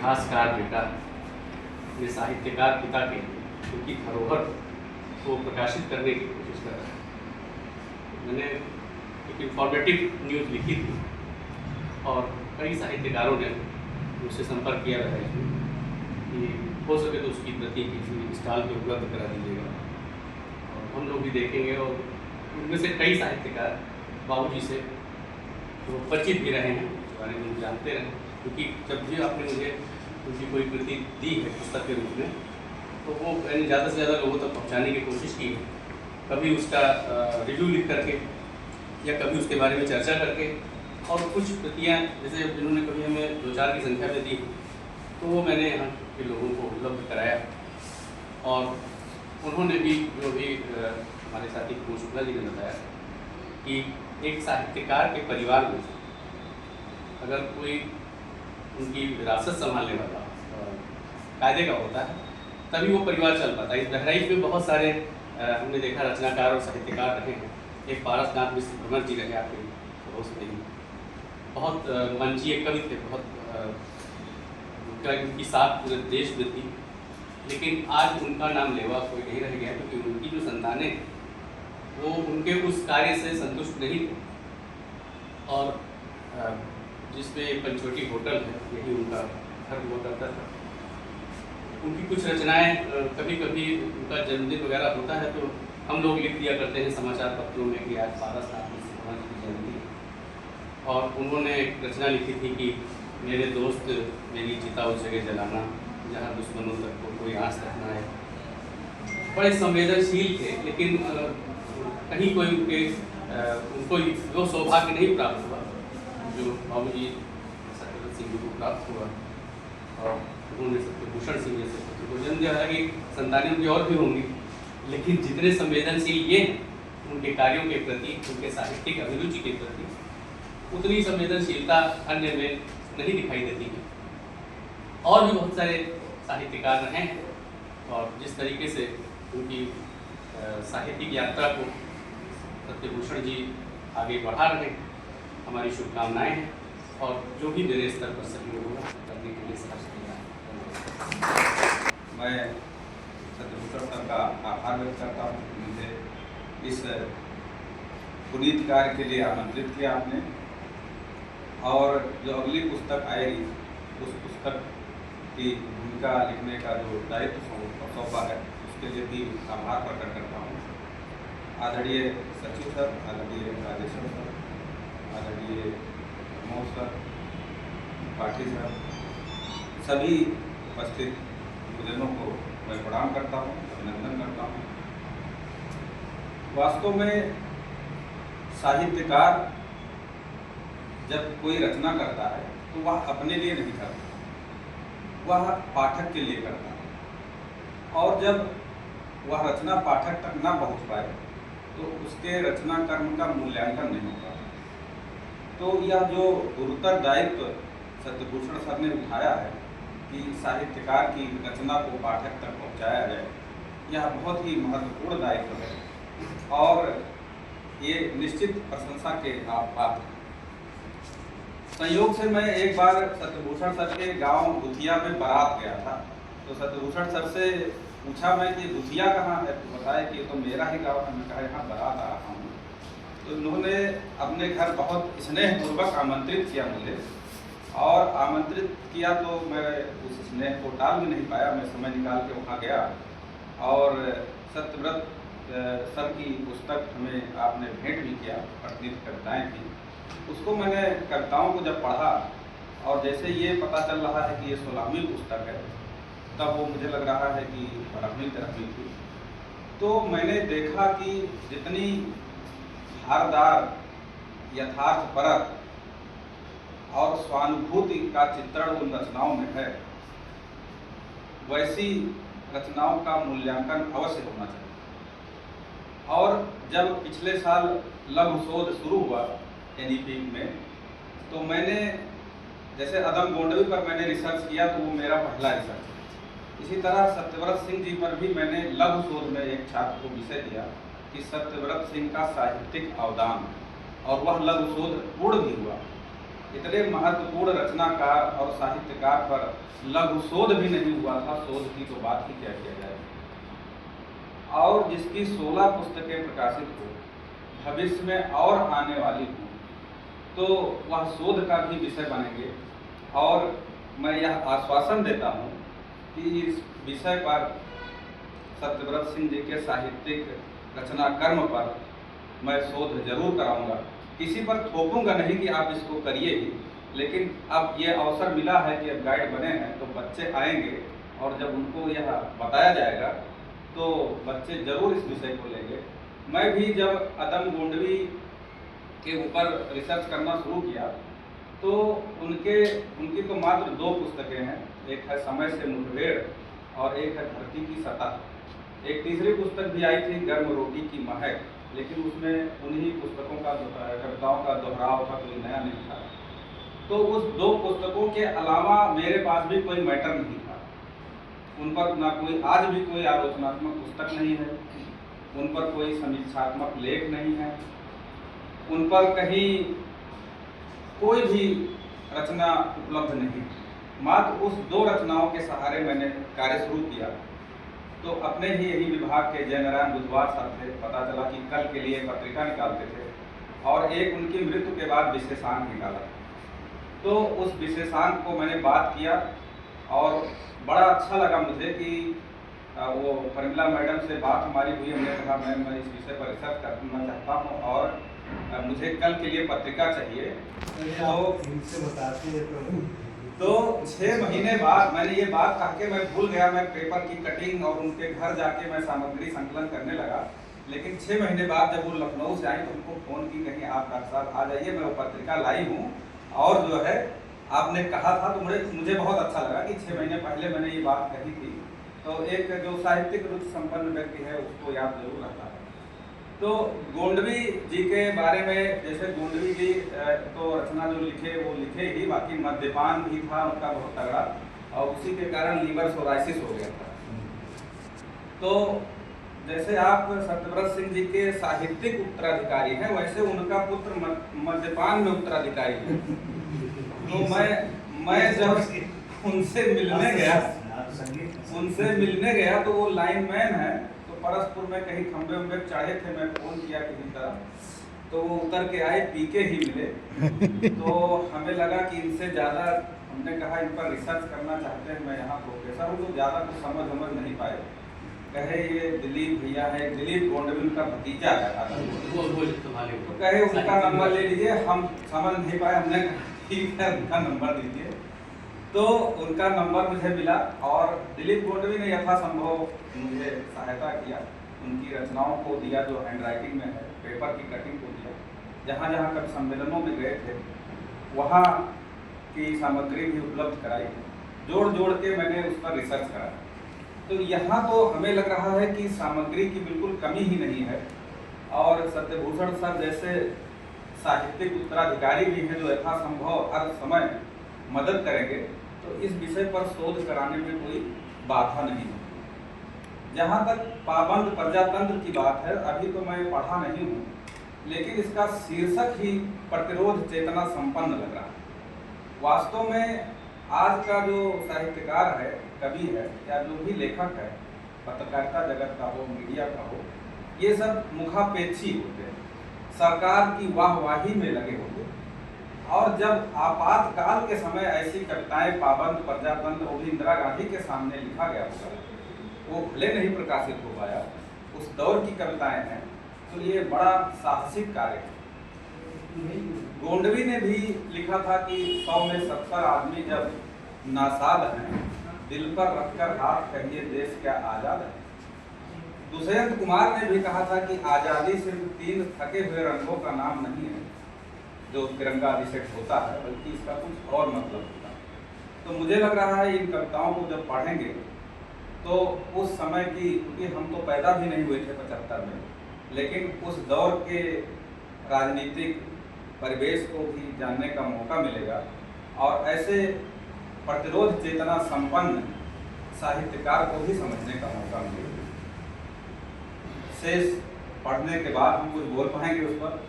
इतिहासकार बेटा अपने साहित्यकार पिता के उनकी धरोहर को प्रकाशित करने की कोशिश कर रहा है। मैंने एक इंफॉर्मेटिव न्यूज़ लिखी थी और कई साहित्यकारों ने मुझसे संपर्क किया है कि हो सके तो उसकी प्रति किसी स्टॉल पे उपलब्ध करा दीजिएगा और हम लोग भी देखेंगे। और उनमें से कई साहित्यकार बाबूजी से तो परिचित भी रहे हैं, उस बारे में जानते रहे, क्योंकि जब भी आपने मुझे उनकी कोई कृति दी है पुस्तक के रूप में तो वो मैंने ज़्यादा से ज़्यादा लोगों तक पहुंचाने की कोशिश की है। कभी उसका रिव्यू लिख करके या कभी उसके बारे में चर्चा करके, और कुछ कृतियाँ जैसे जिन्होंने कभी हमें 2-4 की संख्या में दी तो वो मैंने यहाँ के लोगों को उपलब्ध कराया। और उन्होंने भी जो भी हमारे साथी कुमार शुक्ला जी ने बताया कि एक साहित्यकार के परिवार में अगर कोई उनकी विरासत संभालने वाला कायदे का होता है तभी वो परिवार चल पाता है। इस बहराइच में बहुत सारे हमने देखा रचनाकार और साहित्यकार रहे हैं। एक पारसनाथ मिश्र भ्रमर जी रहे आपके दोस्त थे, बहुत मंचीय कवि थे, बहुत उनकी साथ पूरे देश में थी, लेकिन आज उनका नाम लेवा कोई नहीं रह गया क्योंकि उनकी जो संतानें वो उनके उस कार्य से संतुष्ट नहीं थे। और जिसमें पंचवटी होटल है यही उनका घर हुआ करता था। उनकी कुछ रचनाएं कभी कभी उनका जन्मदिन वगैरह होता है तो हम लोग लिख दिया करते हैं समाचार पत्रों में कि आज पारसनाथ मिश्र भ्रमर जी की जयंती है। और उन्होंने एक रचना लिखी थी कि मेरे दोस्त मेरी चिता उस जगह जलाना जहाँ दुश्मनों तक को कोई आस रखना है। बड़े संवेदनशील थे, लेकिन कहीं कोई उनको वो सौभाग्य नहीं प्राप्त हुआ जो बाबूजी सत्यव्रत सिंह को प्राप्त हुआ। और उन्होंने सत्यभूषण सिंह जैसे पुत्र को जन्म दिया। कि संतानें उनकी और भी होंगी, लेकिन जितने संवेदनशील ये उनके कार्यों के प्रति, उनके साहित्यिक अभिरुचि के प्रति, उतनी संवेदनशीलता अन्य में नहीं दिखाई देती है। और भी बहुत सारे साहित्यकार रहे हैं और जिस तरीके से उनकी साहित्यिक यात्रा को सत्यभूषण जी आगे बढ़ा रहे हैं, हमारी शुभकामनाएं हैं। और जो भी मेरे स्तर पर सहयोग होगा करने के लिए समझ मैं सत्यभूषण सर का आभार व्यक्त करता हूँ। मुझे इस पुनीत कार्य के लिए आमंत्रित किया आपने, और जो अगली पुस्तक आएगी उस पुस्तक की भूमिका लिखने का जो दायित्व सौंपा है उसके लिए भी आभार प्रकट करता हूँ। आदरणीय सचिव सर, आदरणीय राजेश्वर सर, आदरणीय प्रमोद सर, पाठी सर, सभी उपस्थित गुरुजनों को मैं प्रणाम करता हूँ, अभिनंदन करता हूँ। वास्तव में साहित्यकार जब कोई रचना करता है तो वह अपने लिए नहीं करता, वह पाठक के लिए करता है। और जब वह रचना पाठक तक ना पहुँच पाए तो उसके रचना कर्म का मूल्यांकन नहीं होता। तो यह जो गुरुतर दायित्व सत्यभूषण सर ने उठाया है कि साहित्यकार की रचना को पाठक तक पहुंचाया जाए, यह बहुत ही महत्वपूर्ण दायित्व है और ये निश्चित प्रशंसा के पात्र हैं। संयोग से मैं एक बार सत्यभूषण सर के गांव गुथिया में बारात गया था, तो सत्यभूषण सर से पूछा मैं कि गुथिया कहाँ है, तो बताया कि ये तो मेरा ही गाँव है। मैं कहा यहाँ बारात आ रहा हूँ। तो उन्होंने अपने घर बहुत स्नेहपूर्वक आमंत्रित किया मुझे, और आमंत्रित किया तो मैं उस स्नेह को टाल भी नहीं पाया। मैं समय निकाल के वहाँ गया और सत्यव्रत सर की पुस्तक हमें आपने भेंट भी किया, प्रतिनिधि कविताएँ थी। उसको मैंने कविताओं को जब पढ़ा और जैसे ये पता चल रहा है कि ये 16वीं पुस्तक है, तब वो मुझे लग रहा है कि 12वीं 13वीं थी। तो मैंने देखा कि जितनी धारदार, यथार्थपरक और स्वानुभूति का चित्रण उन रचनाओं में है, वैसी रचनाओं का मूल्यांकन अवश्य होना चाहिए। और जब पिछले साल लघु शोध शुरू हुआ NEP में, तो मैंने जैसे अदम गोंडवी पर मैंने रिसर्च किया तो वो मेरा पहला रिसर्च है। इसी तरह सत्यव्रत सिंह जी पर भी मैंने लघु शोध में एक छात्र को विषय दिया कि सत्यव्रत सिंह का साहित्यिक अवदान, और वह लघु शोध पूर्ण भी हुआ। इतने महत्वपूर्ण रचनाकार और साहित्यकार पर लघु शोध भी नहीं हुआ था, शोध की तो बात ही क्या किया जाए। और जिसकी 16 पुस्तकें प्रकाशित हो, भविष्य में और आने वाली हो, तो वह शोध का भी विषय बनेंगे। और मैं यह आश्वासन देता हूँ कि इस विषय पर सत्यव्रत सिंह जी के साहित्यिक रचना कर्म पर मैं शोध जरूर कराऊंगा। किसी पर थोपूंगा नहीं कि आप इसको करिए ही, लेकिन अब ये अवसर मिला है कि अब गाइड बने हैं तो बच्चे आएंगे और जब उनको यह बताया जाएगा तो बच्चे जरूर इस विषय को लेंगे। मैं भी जब अदम गोंडवी के ऊपर रिसर्च करना शुरू किया तो उनकी तो मात्र 2 पुस्तकें हैं, एक है समय से मुठभेड़ और एक है धरती की सतह। एक तीसरी पुस्तक भी आई थी, गर्म रोटी की महक, लेकिन उसमें उन्हीं पुस्तकों का कविताओं का दोहराव था, कोई नया नहीं था। तो उस 2 पुस्तकों के अलावा मेरे पास भी कोई मैटर नहीं था। उन पर ना कोई आज भी कोई आलोचनात्मक पुस्तक नहीं है, उन पर कोई समीक्षात्मक लेख नहीं है, उन पर कहीं कोई भी रचना उपलब्ध नहीं। मात्र उस 2 रचनाओं के सहारे मैंने कार्य शुरू किया। तो अपने ही यही विभाग के जयनारायण बुधवार साहब थे, पता चला कि कल के लिए पत्रिका निकालते थे और एक उनकी मृत्यु के बाद विशेषांक निकाला। तो उस विशेषांक को मैंने बात किया और बड़ा अच्छा लगा मुझे कि वो फर्मिला मैडम से बात हमारी हुई। हमने कहा मैम मैं इस विषय पर रिसर्च करना चाहता हूँ और मुझे कल के लिए पत्रिका चाहिए। तो 6 महीने बाद मैंने ये बात कह के मैं भूल गया, मैं पेपर की कटिंग और उनके घर जाके मैं सामग्री संकलन करने लगा। लेकिन 6 महीने बाद जब वो लखनऊ से आई तो उनको फ़ोन की, कहीं आप डॉक्टर साहब आ जाइए, मैं वो पत्रिका लाई हूँ। और जो है आपने कहा था तो मुझे बहुत अच्छा लगा कि 6 महीने पहले मैंने ये बात कही थी। तो एक जो साहित्यिक रुचि संपन्न व्यक्ति है उसको याद जरूर रहता है। तो गोंडवी जी के बारे में, जैसे गोंडवी जी तो रचना जो लिखे वो लिखे ही, बाकी मद्यपान भी था उनका बहुत तगड़ा और उसी के कारण लीवर सोराइसिस हो गया था। तो जैसे आप सत्यव्रत सिंह जी के साहित्यिक उत्तराधिकारी हैं, वैसे उनका पुत्र मद्यपान में उत्तराधिकारी है। तो मैं जब उनसे मिलने गया तो वो लाइनमैन है, तो परसपुर में कहीं खंबे उम्बे चढ़े थे, मैं फोन किया किसी तरह, तो वो उतर के आए, पी के ही मिले। तो हमें लगा कि इनसे ज़्यादा, हमने कहा इन पर रिसर्च करना चाहते हैं, मैं यहाँ प्रोफेसर हूँ, तो ज़्यादा कुछ समझ नहीं पाए। कहे ये दिलीप भैया है, दिलीप गोंडवी का भतीजा है, तो कहे उनका नंबर ले लीजिए। हम समझ नहीं पाए, हमने ठीक है उनका नंबर दीजिए। तो उनका नंबर मुझे मिला और दिलीप गोंडवी ने यथासंभव मुझे सहायता किया, उनकी रचनाओं को दिया जो हैंडराइटिंग में है, पेपर की कटिंग को दिया। जहाँ जहाँ कभी सम्मेलनों में गए थे वहाँ की सामग्री भी उपलब्ध कराई, जोड़ के मैंने उस पर रिसर्च करा। तो यहाँ तो हमें लग रहा है कि सामग्री की बिल्कुल कमी ही नहीं है और सत्यभूषण सर जैसे साहित्यिक उत्तराधिकारी भी हैं जो यथासंभव हर समय मदद करेंगे, तो इस विषय पर शोध कराने में कोई बाधा नहीं है। जहाँ तक पाबंद प्रजातंत्र की बात है, अभी तो मैं पढ़ा नहीं हूँ, लेकिन इसका शीर्षक ही प्रतिरोध चेतना संपन्न लग रहा है। वास्तव में आज का जो साहित्यकार है, कवि है या जो भी लेखक है, पत्रकारिता जगत का हो, मीडिया का हो, ये सब मुखापेक्षी होते हैं, सरकार की वाहवाही में लगे होते हैं। और जब आपातकाल के समय ऐसी कविताएं पाबंद प्रजातंत्र, वो भी इंदिरा गांधी के सामने लिखा गया होगा, वो भले नहीं प्रकाशित हो पाया, उस दौर की कविताएं हैं, तो ये बड़ा साहसिक कार्य है। गोंडवी ने भी लिखा था कि 100 में 70 आदमी जब नासाद हैं, दिल पर रखकर हाथ कहिए देश क्या आजाद है। दुष्यंत कुमार ने भी कहा था कि आज़ादी सिर्फ 3 थके हुए रंगों का नाम नहीं है जो तिरंगा अभिषेक होता है, बल्कि इसका कुछ और मतलब होता है। तो मुझे लग रहा है इन कविताओं को जब पढ़ेंगे तो उस समय की, क्योंकि हम तो पैदा भी नहीं हुए थे 75 में, लेकिन उस दौर के राजनीतिक परिवेश को भी जानने का मौका मिलेगा और ऐसे प्रतिरोध चेतना संपन्न साहित्यकार को भी समझने का मौका मिलेगा। शेष पढ़ने के बाद हम कुछ बोल पाएंगे उस पर।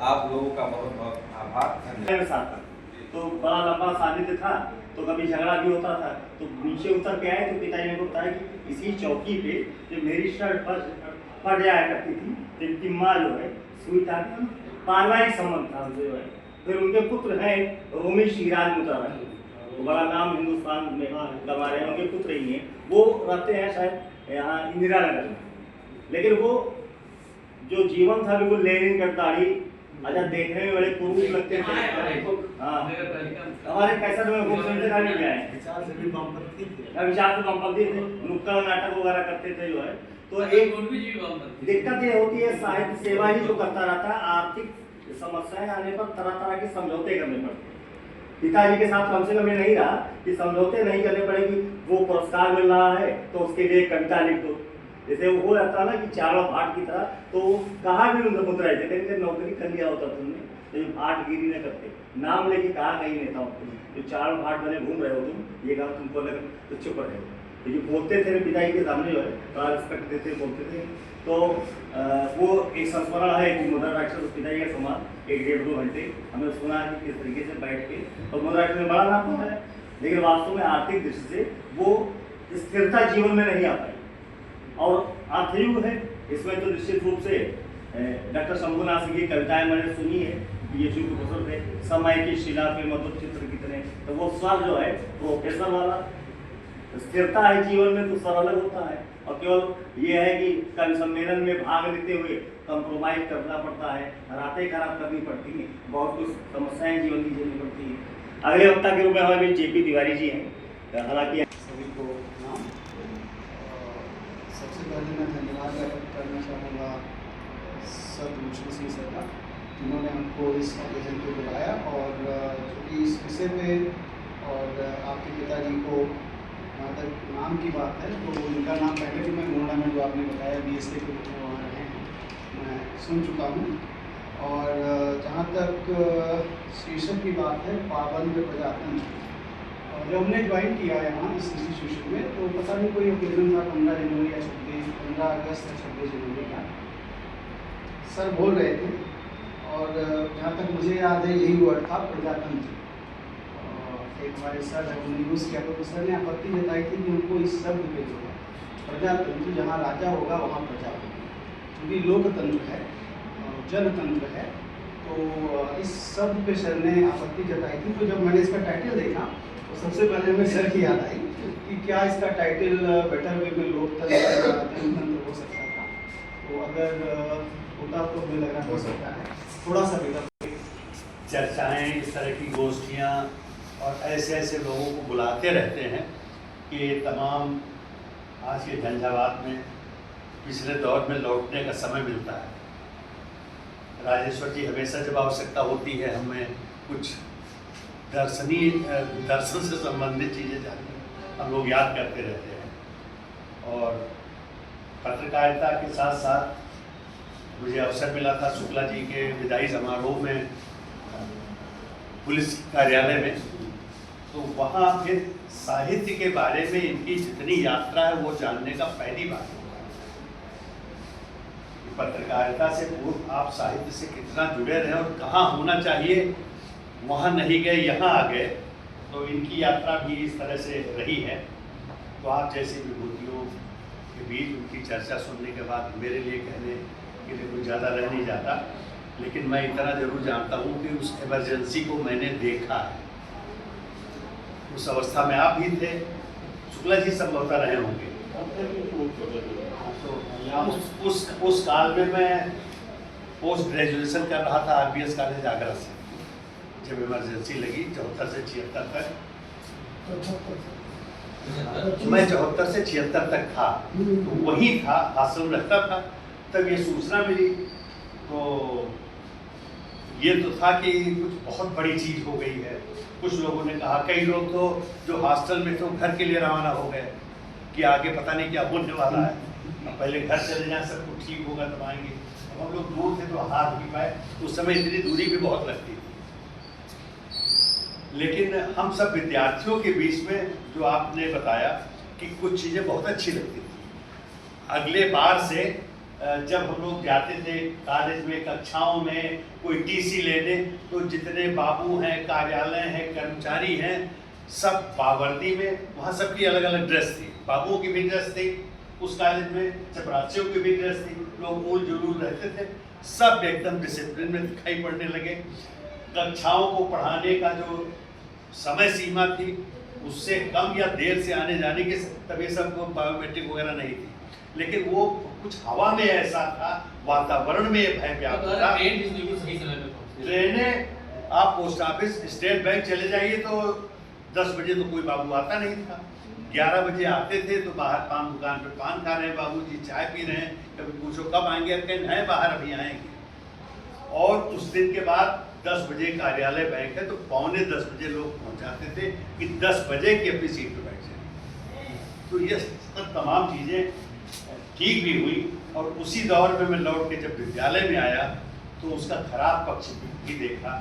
आप लोगों का बहुत बहुत आभार। तो बड़ा लंबा सानिध्य था, तो कभी झगड़ा भी होता था। तो नीचे उतर के आए तो पिताजी ने को बताया कि इसी चौकी पे जो मेरी शर्ट फट जाया करती थी, तो इनकी माँ जो है सुई था, पारिवारिक संबंध था उनसे जो है। फिर उनके पुत्र हैं रोमी शिवराज मुतारा, वो बड़ा नाम हिंदुस्तान में कमा रहे हैं, उनके पुत्र ही हैं। वो रहते हैं शायद यहाँ इंदिरा नगर में। लेकिन वो जो जीवन था बिल्कुल लेनिन कट दाढ़ी, अच्छा देखने में बड़े पुरुष लगते थे। हाँ, हमारे कैसेट में वो सुनते था नहीं आए, विचार से बमपंथी थे, नुक्कड़ नाटक वगैरह करते थे जो है। तो एक दिक्कत ये होती है, साहित्य सेवा ही जो करता रहता है, आर्थिक समस्याएं आने पर तरह तरह के समझौते करने पड़ते हैं। पिताजी के साथ कम से कम ये नहीं रहा कि समझौते नहीं करने पड़ेगी, वो पुरस्कार मिल रहा है तो उसके लिए कविता लिख दो। जैसे वो रहता ना कि चारों भाट की तरह, तो कहाँ भी उनको मुद्रा थे, कहीं नौकरी कर लिया होता तुमने, तो ये भाट गिरी न करते, नाम लेके कहा कहीं नेताओं को, जो चारों भाट बने घूम रहे हो तुम, ये कहा तुमको लगे तो चुप रहे। तो ये बोलते थे पिताजी के सामने जो है, बड़ा रिस्पेक्ट देते बोलते थे। तो वो एक संस्मरण है कि मुद्रा राक्षस पिताजी के समान 1-1.5-2 घंटे हमने सुना है कि किस तरीके से बैठ के, और मुद्रा राक्षस में बड़ा नाम होता है, लेकिन वास्तव में आर्थिक दृष्टि से वो स्थिरता जीवन में नहीं आ पाई। और अर्थयुग है, इसमें तो निश्चित रूप से डॉक्टर शंभुनाथ सिंह की कविताएं मैंने सुनी है, ये चूंकि प्रोफेसर थे, समय की शिला पे मधुर चित्र कितने, तो वो स्वर जो है प्रोफेसर वाला, स्थिरता है जीवन में तो सर अलग होता है। और केवल ये है कि कवि सम्मेलन में भाग लेते हुए कंप्रोमाइज करना पड़ता है, रातें खराब करनी पड़ती हैं, बहुत कुछ समस्याएं जीवन की झेलनी पड़ती हैं। अगले वक्ता के रूप में हमारे जेपी तिवारी जी हैं, हालांकि सभी को नाम। सबसे पहले मैं धन्यवाद व्यक्त करना चाहूँगा सदभूषण सिंह सर का, जिन्होंने हमको इस ओकेजन पे बुलाया, और जो कि इस विषय पे, और आपके पिताजी को जहाँ तक नाम की बात है, तो उनका नाम पहले भी मैं मोड़ा में जो आपने बताया BSK के रूप में वहाँ रहे हैं, मैं सुन चुका हूँ। और जहाँ तक शीर्षक की बात है, पाबंद प्रजातंत्र, और जब हमने ज्वाइन किया यहाँ इस इंस्टीट्यूशन में, तो पता नहीं कोई ओकेजन था 15 जनवरी या 15 अगस्त या 26 जनवरी का, सर बोल रहे थे, और जहाँ तक मुझे याद है यही वर्ड था प्रजातंत्र। एक हमारे सर है उन्होंने यूज़ किया, तो सर ने आपत्ति जताई थी कि उनको इस शब्द पे जो है प्रजातंत्र, जहाँ राजा होगा वहाँ प्रजा होगी, क्योंकि लोकतंत्र है, जनतंत्र है, तो इस शब्द पे सर ने आपत्ति जताई थी। तो जब मैंने इसका टाइटल देखा तो सबसे पहले हमें सर की याद आई कि क्या इसका टाइटल बेटर वे में लोकतंत्र जनतंत्र हो सकता था, तो अगर होता तो हमें लग रहा हो सकता है थोड़ा सा बेहतर। चर्चाएं, इस तरह की गोष्ठियाँ और ऐसे ऐसे लोगों को बुलाते रहते हैं कि तमाम आज के झंझावात में पिछले दौर में लौटने का समय मिलता है। राजेश्वर जी, हमेशा जब आवश्यकता होती है हमें कुछ दर्शन से संबंधित चीज़ें जानने, हम लोग याद करते रहते हैं। और पत्रकारिता के साथ साथ मुझे अवसर मिला था शुक्ला जी के विदाई समारोह में पुलिस कार्यालय में, तो वहाँ फिर साहित्य के बारे में इनकी जितनी यात्रा है वो जानने का पहली बार हुआ। पत्रकारिता से पूर्व आप साहित्य से कितना जुड़े रहे और कहाँ होना चाहिए वहाँ नहीं गए, यहाँ आ गए, तो इनकी यात्रा भी इस तरह से रही है। तो आप जैसी विभूतियों के बीच उनकी चर्चा सुनने के बाद मेरे लिए कहने के लिए कुछ ज़्यादा रह नहीं जाता, लेकिन मैं इतना जरूर जानता हूँ कि उस इमरजेंसी को मैंने देखा है। उस अवस्था में आप भी थे, शुक्ला जी संभवतः रहे होंगे। तो उस काल में मैं पोस्ट ग्रेजुएशन कर रहा था RBS कॉलेज आगरा से, जब इमरजेंसी लगी 74 से 76 तक। मैं 74 से 76 तक था, तो वही था, हासिल रहता था। तब ये सूचना मिली तो ये तो था कि कुछ बहुत बड़ी चीज़ हो गई है। कुछ लोगों ने कहा, कई लोग तो जो हॉस्टल में तो घर के लिए रवाना हो गए कि आगे पता नहीं क्या होने वाला है, पहले घर चले जाएं, सब कुछ ठीक होगा तब आएंगे। हम लोग दूर थे तो हाथ भी पाए, उस समय इतनी दूरी भी बहुत लगती थी। लेकिन हम सब विद्यार्थियों के बीच में जो आपने बताया कि कुछ चीज़ें बहुत अच्छी लगती थी। अगले बार से जब हम लोग जाते थे कॉलेज में कक्षाओं में कोई टीसी लेने, तो जितने बाबू हैं, कार्यालय हैं, कर्मचारी हैं, सब बावर्दी में, वहाँ सबकी अलग अलग ड्रेस थी। बाबुओं की भी ड्रेस थी उस कॉलेज में, चपरासियों की भी ड्रेस थी, लोग मूल जुलूल रहते थे, सब एकदम डिसिप्लिन में दिखाई पड़ने लगे। कक्षाओं को पढ़ाने का जो समय सीमा थी उससे कम या देर से आने जाने की, तब ये सब बायोमेट्रिक वगैरह नहीं थी, लेकिन वो कुछ हवा में ऐसा था, वातावरण में भय व्याप्त था। ट्रेनें, आप पोस्ट ऑफिस, स्टेट बैंक चले जाइए तो 10 बजे तो कोई बाबू आता नहीं था, 11 बजे आते थे तो बाहर पान दुकान पर पान खा रहे हैं बाबूजी, चाय पी रहे हैं, कभी पूछो कब आएंगे, अब कहीं हैं बाहर, अभी आएंगे। और उस दिन के बाद 10 बजे कार्यालय बैंक है तो 9:45 बजे लोग पहुंच जाते थे कि 10 बजे की अपनी सीट पर बैठ जाए। तो ये सब तमाम चीज़ें ठीक भी हुई। और उसी दौर में मैं लौट के जब विद्यालय में आया तो उसका खराब पक्ष भी देखा।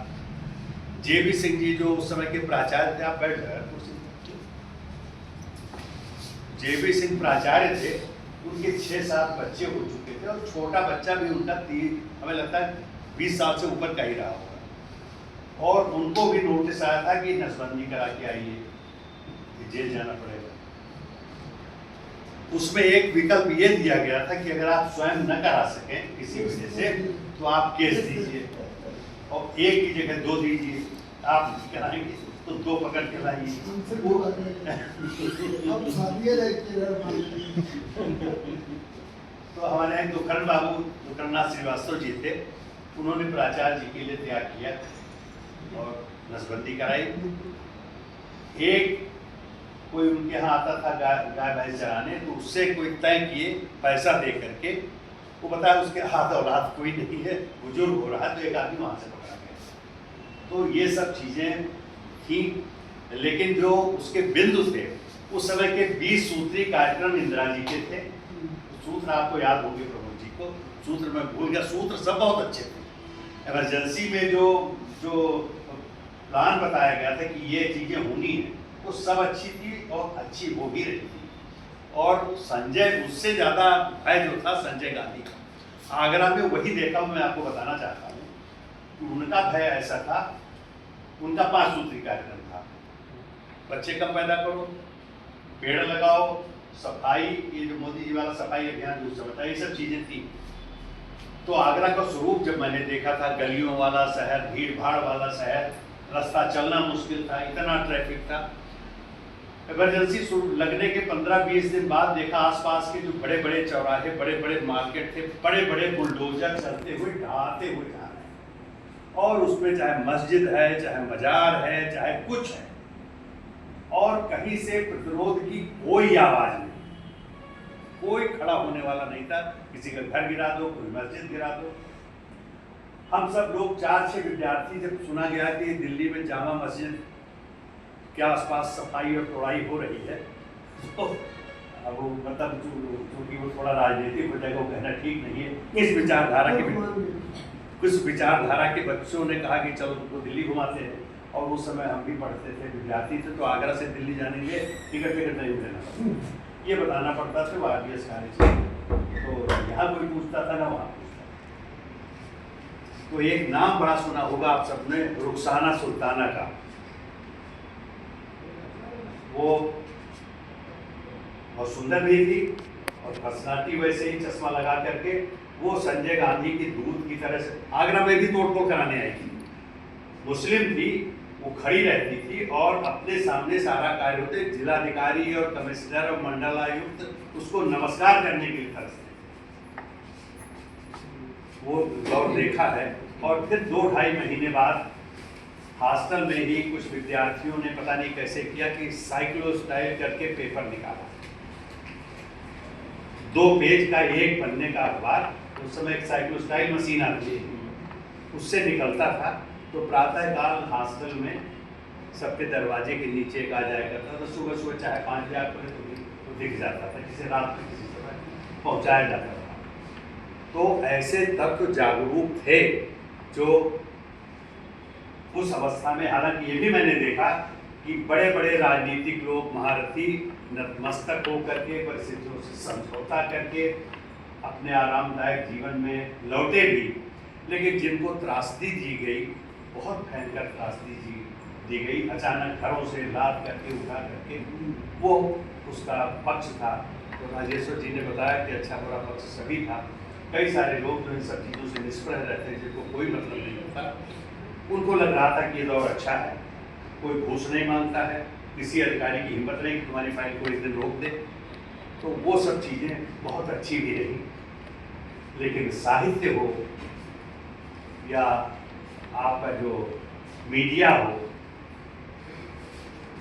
JB सिंह जी जो उस समय के प्राचार्य थे, आप बैठ गए, JB सिंह प्राचार्य थे, उनके 6-7 बच्चे हो चुके थे और छोटा बच्चा भी उनका हमें लगता है 20 साल से ऊपर का ही रहा होगा। और उनको भी नोटिस आया था कि नसबंदी करा के आइए, जेल जाना पड़ेगा। उसमें एक विकल्प ये दिया गया था कि अगर आप स्वयं न करा सकें किसी वजह से तो आप केस दीजिए, और एक की जगह 2 दीजिए, आप कराएंगे तो 2 पकड़ के लाइए। तो हमारे एक दुखरनाथ श्रीवास्तव जी थे, उन्होंने प्राचार्य जी के लिए त्याग किया और नसबंदी कराई। एक कोई उनके यहाँ आता था गाय भैंस चराने, तो उससे कोई तय किए पैसा दे करके, वो बताया उसके हाथ औलाद कोई नहीं है, बुजुर्ग हो रहा है, तो एक आदमी वहाँ से पकड़ा गया। तो ये सब चीज़ें थी, लेकिन जो उसके बिंदु थे उस समय के 20 सूत्री कार्यक्रम इंदिरा जी के थे। सूत्र आपको याद होंगे प्रमोद जी को, सूत्र मैं भूल गया, सूत्र सब बहुत अच्छे थे। इमरजेंसी में जो प्लान बताया गया था कि ये चीज़ें होनी है, वो सब अच्छी थी और अच्छी हो भी रही थी। और संजय, उससे ज़्यादा भय जो था संजय गांधी का, आगरा में वही देखा मैं आपको बताना चाहता हूँ कि उनका भय ऐसा था, उनका 5 सूत्री कार्यक्रम था, बच्चे कम पैदा करो, पेड़ लगाओ, सफाई, ये जो मोदी जी वाला सफाई अभियान जो सब था, ये सब चीज़ें थी। तो आगरा का स्वरूप जब मैंने देखा था, गलियों वाला शहर, भीड़ भाड़ वाला शहर, रास्ता चलना मुश्किल था, इतना ट्रैफिक था। इमरजेंसी लगने के 15-20 दिन बाद देखा आसपास के जो बड़े बड़े चौराहे, बड़े बड़े मार्केट थे, बड़े बड़े बुलडोजर चलते हुए ढहाते हुए जा रहे हैं, और उसमें चाहे मस्जिद है, चाहे मजार है, चाहे कुछ है, और कहीं से प्रतिरोध की कोई आवाज़ नहीं, कोई खड़ा होने वाला नहीं था। किसी का घर गिरा दो, कोई मस्जिद गिरा दो। हम सब लोग 4-6 विद्यार्थी, जब सुना गया कि दिल्ली में जामा मस्जिद के आसपास सफाई और तोड़ाई हो रही है, तो अब वो मतलब क्योंकि वो थोड़ा राजनीतिक हो जाएगा, वो कहना ठीक नहीं है। कुछ विचारधारा के बच्चों ने कहा कि चलो उनको दिल्ली घुमाते हैं, और उस समय हम भी पढ़ते थे, विद्यार्थी थे, तो आगरा से दिल्ली जाने के लिए टिकट नहीं देना पड़ता, ये बताना पड़ता था, वो RBS कॉलेज। तो यहाँ कोई पूछता था ना वहाँ। तो एक नाम बड़ा सुना होगा आप सबने, रुखसाना सुल्ताना का। वो बहुत सुंदर भी थी और पर्सनालिटी वैसे ही, चश्मा लगा करके। वो संजय गांधी की दूध की तरह से आगरा में भी तोड़फोड़ कराने आई थी। मुस्लिम थी, वो खड़ी रहती थी और अपने सामने सारा कार्य होते, जिलाधिकारी और कमिश्नर और मंडलायुक्त उसको नमस्कार करने के लिए तरसते। वो दौर देखा है। और फिर 2-2.5 महीने बाद हॉस्टल में ही कुछ विद्यार्थियों ने पता नहीं कैसे किया कि साइक्लोस्टाइल करके पेपर निकाला, 2 पेज का 1 पन्ने का अखबार। उस समय एक साइक्लोस्टाइल मशीन आती है, उससे निकलता था। तो प्रातःकाल हॉस्टल में सबके दरवाजे के नीचे एक आ जाया करता था, सुबह चाहे 5 बजे पड़े तो दिख जाता था, किसी रात में किसी समय पहुंचाया जाता था। तो ऐसे तत्व जागरूक थे जो उस अवस्था में, हालांकि ये भी मैंने देखा कि बड़े बड़े राजनीतिक लोग, महारथी, नतमस्तक होकर के, परिस्थितियों से समझौता करके अपने आरामदायक जीवन में लौटे भी, लेकिन जिनको त्रासदी दी गई, बहुत भयंकर त्रासदी दी गई, अचानक घरों से लाद करके उठा करके, वो उसका पक्ष था। तो राजेश्वर जी ने बताया कि अच्छा बुरा पक्ष सभी था। कई सारे लोग जो इन सब चीज़ों से निष्प्रह रहते हैं, जिनको कोई मतलब नहीं होता, उनको लग रहा था कि ये दौर अच्छा है, कोई घूस नहीं मांगता है, किसी अधिकारी की हिम्मत नहीं कि तुम्हारी फाइल को एक दिन रोक दे। तो वो सब चीज़ें बहुत अच्छी भी रही। लेकिन साहित्य हो या आपका जो मीडिया हो,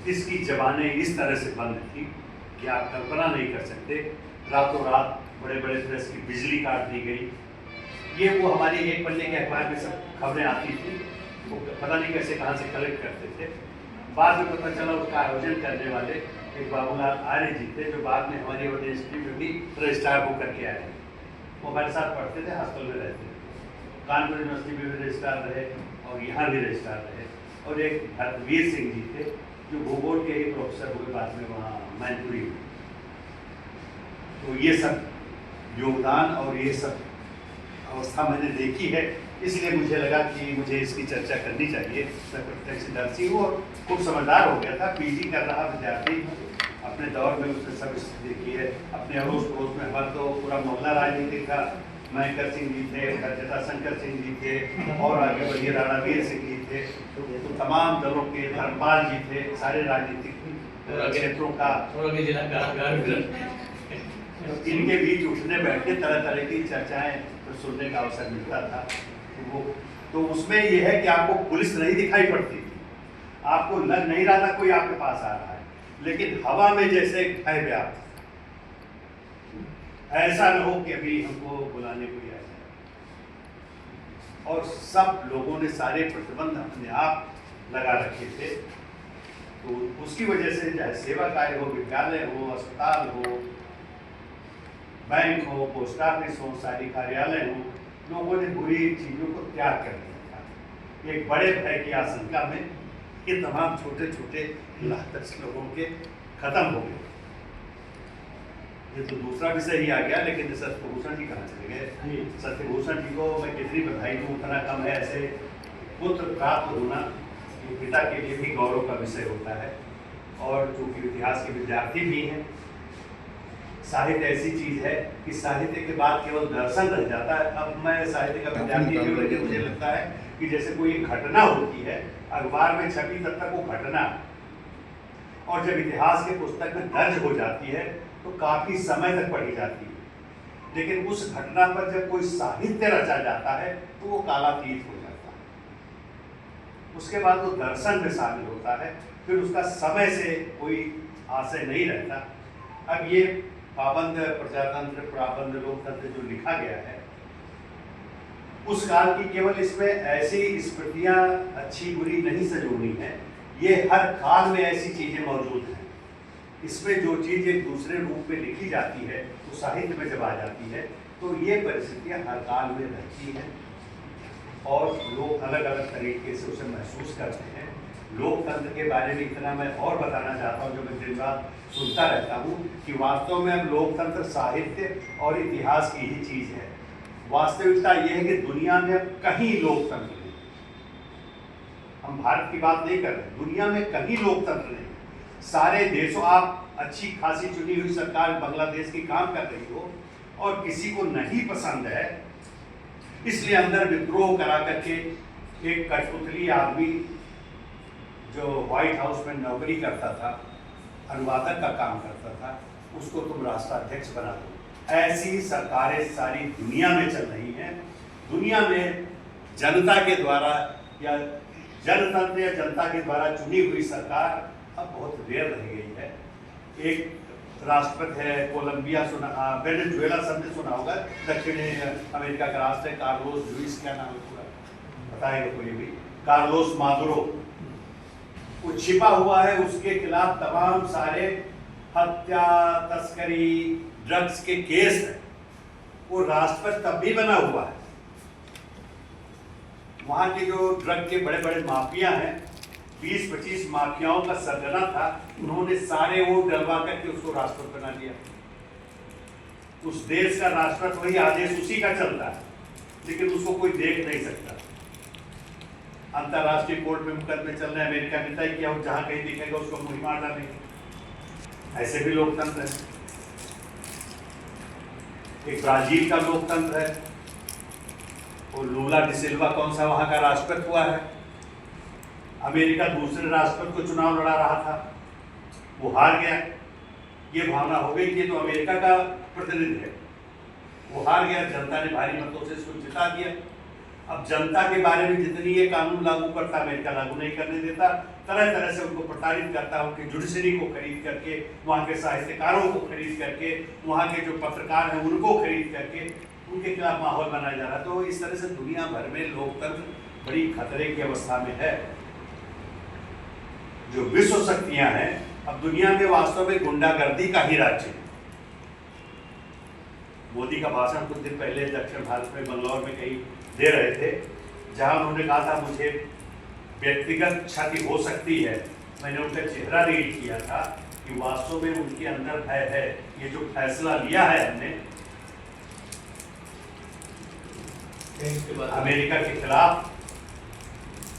इसकी जबानें इस तरह से बंद थी कि आप कल्पना नहीं कर सकते। रातों रात बड़े बड़े प्रेस की बिजली काट दी गई। ये वो हमारी एक पन्ने के अखबार में सब खबरें आती थी, वो पता नहीं कैसे कहाँ से कलेक्ट करते थे। बाद में पता चला उसका आयोजन करने वाले एक बाबूलाल आर्य जी थे, जो बाद में हमारी यूनिवर्सिटी में भी रजिस्ट्रार होकर के आए। वो हमारे साथ पढ़ते थे, हॉस्टल में रहते थे, कानपुर यूनिवर्सिटी में भी रजिस्ट्रार रहे और यहाँ भी रजिस्ट्रार रहे। और एक भरतवीर सिंह जी थे, जो भूगोल के ही प्रोफेसर हुए बाद में वहाँ मैनपुरी में। तो ये सब योगदान और ये सब अवस्था मैंने देखी है, इसलिए मुझे लगा कि मुझे इसकी चर्चा करनी चाहिए। मैं प्रत्यक्षदर्शी हूँ और खूब समझदार हो गया था, पीजी कर रहा विद्यार्थी अपने दौर में उसने सब स्थिति देखी है। अपने अड़ोस पड़ोस में हमारा तो पूरा मोहल्ला राजनीतिक था। महेंद्र सिंह जी थे, जटाशंकर सिंह जी थे, और आगे बढ़िए रणवीर सिंह जी थे, तो तमाम दलों के धर्मपाल जी थे, सारे राजनीतिक क्षेत्रों का। इनके बीच उठने बैठने तरह तरह की चर्चाएं सुनने का अवसर मिलता था। तो उसमें यह है कि आपको पुलिस नहीं दिखाई पड़ती थी, आपको लग नहीं रहा था कोई आपके पास आ रहा है, लेकिन हवा में जैसे भय व्याप्त, ऐसा न हो कि अभी हमको बुलाने कोई आ जाए। और सब लोगों ने सारे प्रतिबंध अपने आप लगा रखे थे। तो उसकी वजह से चाहे सेवा कार्य हो, विद्यालय हो, अस्पताल हो, बैंक हो, पोस्ट ऑफिस हो, सारी कार्यालय हो, लोगों ने बुरी चीज़ों को त्याग कर दिया था। एक बड़े भय की आशंका में ये तमाम छोटे छोटे लालच लोगों के खत्म हो गए। ये तो दूसरा विषय ही आ गया, लेकिन सत्यभूषण जी कहाँ चले गए? सत्यभूषण जी को मैं कितनी बधाई दूँ, उतना कम है। ऐसे पुत्र प्राप्त होना ये पिता के लिए भी गौरव का विषय होता है। और चूँकि इतिहास के विद्यार्थी भी हैं, साहित्य ऐसी चीज है कि साहित्य के बाद केवल दर्शन रह जाता है। अब मैं साहित्य का विद्यार्थी हूँ, लेकिन मुझे लगता है कि जैसे कोई घटना होती है, अखबार में छपी तब तक वो घटना, और जब इतिहास के पुस्तक में दर्ज हो जाती है तो काफी समय तक पढ़ी जाती है। लेकिन उस घटना पर जब कोई साहित्य रचा जाता है तो वो कालातीत हो जाता है, उसके बाद वो दर्शन में शामिल होता है, फिर उसका समय से कोई आशय नहीं रहता। अब ये पाबंद प्रजातंत्र, पाबंद लोकतंत्र जो लिखा गया है, उस काल की केवल इसमें ऐसी स्मृतियां अच्छी बुरी नहीं संजोनी है, ये हर काल में ऐसी चीजें मौजूद हैं। इसमें जो चीज एक दूसरे रूप में लिखी जाती है, वो साहित्य में जब आ जाती है, तो ये परिस्थितियां हर काल में रहती हैं और लोग अलग अलग तरीके से उसे महसूस करते हैं। लोकतंत्र के बारे में इतना मैं और बताना चाहता हूँ, जो मैं दिन रात सुनता रहता हूँ, कि वास्तव में अब लोकतंत्र साहित्य और इतिहास की ही चीज़ है। वास्तविकता यह है कि दुनिया में अब कहीं लोकतंत्र नहीं, हम भारत की बात नहीं कर रहे, दुनिया में कहीं लोकतंत्र नहीं। सारे देशों, आप अच्छी खासी चुनी हुई सरकार बांग्लादेश की काम कर रही हो और किसी को नहीं पसंद है, इसलिए अंदर विद्रोह करा करके एक कठपुतली आदमी जो व्हाइट हाउस में नौकरी करता था, अनुवादक का काम करता था, उसको तुम राष्ट्राध्यक्ष बना दो। ऐसी सरकारें सारी दुनिया में चल रही हैं। दुनिया में जनता के द्वारा या जनतंत्र या जनता के द्वारा चुनी हुई सरकार अब बहुत रेयर रह गई है। एक राष्ट्रपति है कोलंबिया, वेनेजुएला सबने सुना होगा, दक्षिण अमेरिका का राष्ट्र है, कार्लोस लुइस, क्या नाम है पूरा बताएगा कोई भी, कार्लोस मादुरो, वो छिपा हुआ है, उसके खिलाफ तमाम सारे हत्या, तस्करी, ड्रग्स के केस है। वो राष्ट्रपति तब भी बना हुआ है। वहां के जो ड्रग के बड़े बड़े माफिया हैं, 20-25 माफियाओं का सरगना था, उन्होंने सारे वोट डलवा करके उसको राष्ट्रपति बना दिया। 20-25 माफियाओं का सरगना था, उन्होंने सारे वोट डलवा करके उसको राष्ट्रपति बना दिया। उस देश का राष्ट्रपति वही आदेश उसी का चलता है, लेकिन उसको कोई देख नहीं सकता। अंतर्राष्ट्रीय कोर्ट में मुकदमे चल रहे हैं, अमेरिका ने तय किया, जहां कहीं दिखेगा उसको मुड़ी मार डालेंगे। ऐसे भी लोकतंत्र है। एक ब्राजील का लोकतंत्र है, वो लूला डी सिल्वा कौन सा वहां का राष्ट्रपति हुआ है। अमेरिका दूसरे राष्ट्रपति को चुनाव लड़ा रहा था, वो हार गया। ये भावना हो गई कि ये तो अमेरिका का प्रतिनिधि है, वो हार गया, जनता ने भारी मतों से इसको जिता दिया। अब जनता के बारे में जितनी ये कानून लागू करता, अमेरिका लागू नहीं करने देता, तरह तरह से उनको प्रताड़ित करता, उनकी जुडिशरी को खरीद करके, वहाँ के साहित्यकारों को खरीद करके, वहाँ के जो पत्रकार हैं उनको खरीद करके उनके खिलाफ माहौल बनाया जा रहा है। तो इस तरह से दुनिया भर में लोकतंत्र बड़ी खतरे की अवस्था में है। जो विश्व शक्तियां हैं, अब दुनिया में वास्तव में गुंडागर्दी का ही राज्य है। मोदी का भाषण कुछ दिन पहले दक्षिण भारत में बंगलौर में कहीं दे रहे थे, जहां उन्होंने कहा था मुझे व्यक्तिगत क्षति हो सकती है। मैंने उनका चेहरा रीड किया था कि वास्तव में उनके अंदर भय है। ये जो फैसला लिया है हमने अमेरिका के खिलाफ,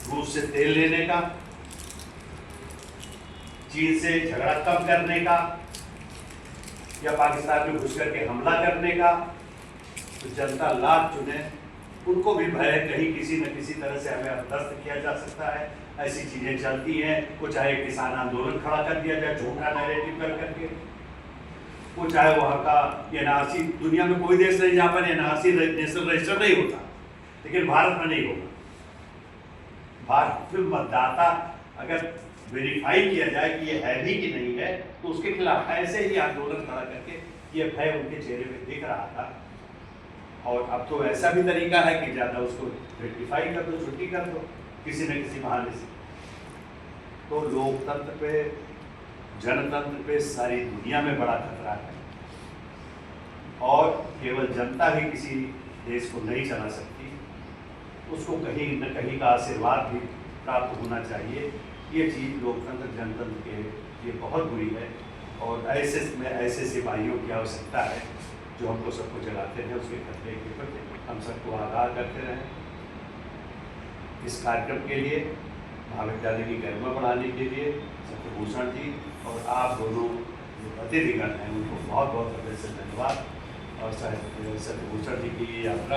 रूस से तेल लेने का, चीन से झगड़ा कम करने का, या पाकिस्तान में घुस करके हमला करने का, तो जनता लाभ चुने, उनको भी भय है कहीं किसी न किसी तरह से हमें अपदस्थ किया जा सकता है। ऐसी चीजें चलती हैं। वो चाहे किसान आंदोलन खड़ा कर दिया जाए झूठा नैरेटिव कर करके, वो चाहे वहाँ का एनआरसी, दुनिया में कोई देश नहीं जहाँ पर एनआरसी नेशनल रजिस्टर नहीं होता, लेकिन भारत में नहीं होगा। भारत में मतदाता अगर वेरीफाई किया जाए कि ये है भी कि नहीं है, तो उसके खिलाफ ऐसे ही आंदोलन खड़ा करके ये भय उनके चेहरे पे दिख रहा था। और अब तो ऐसा भी तरीका है कि ज़्यादा उसको रेक्टिफाई कर दो, छुट्टी कर दो किसी न किसी बहाने से। तो लोकतंत्र पे, जनतंत्र पे सारी दुनिया में बड़ा खतरा है, और केवल जनता ही किसी देश को नहीं चला सकती, उसको कहीं न कहीं का आशीर्वाद भी प्राप्त होना चाहिए। ये चीज़ लोकतंत्र जनतंत्र के लिए बहुत बुरी है, और ऐसे सिपाहियों की आवश्यकता है जो हमको सबको जगाते हैं, उसके खतरे के प्रति हम सबको आगाह करते रहें। इस कार्यक्रम के लिए, महाविद्यालय की गरिमा बढ़ाने के लिए सत्यभूषण जी और आप दोनों जो अतिथिगण हैं उनको बहुत बहुत हृदय से धन्यवाद। और सत्यभूषण जी की यात्रा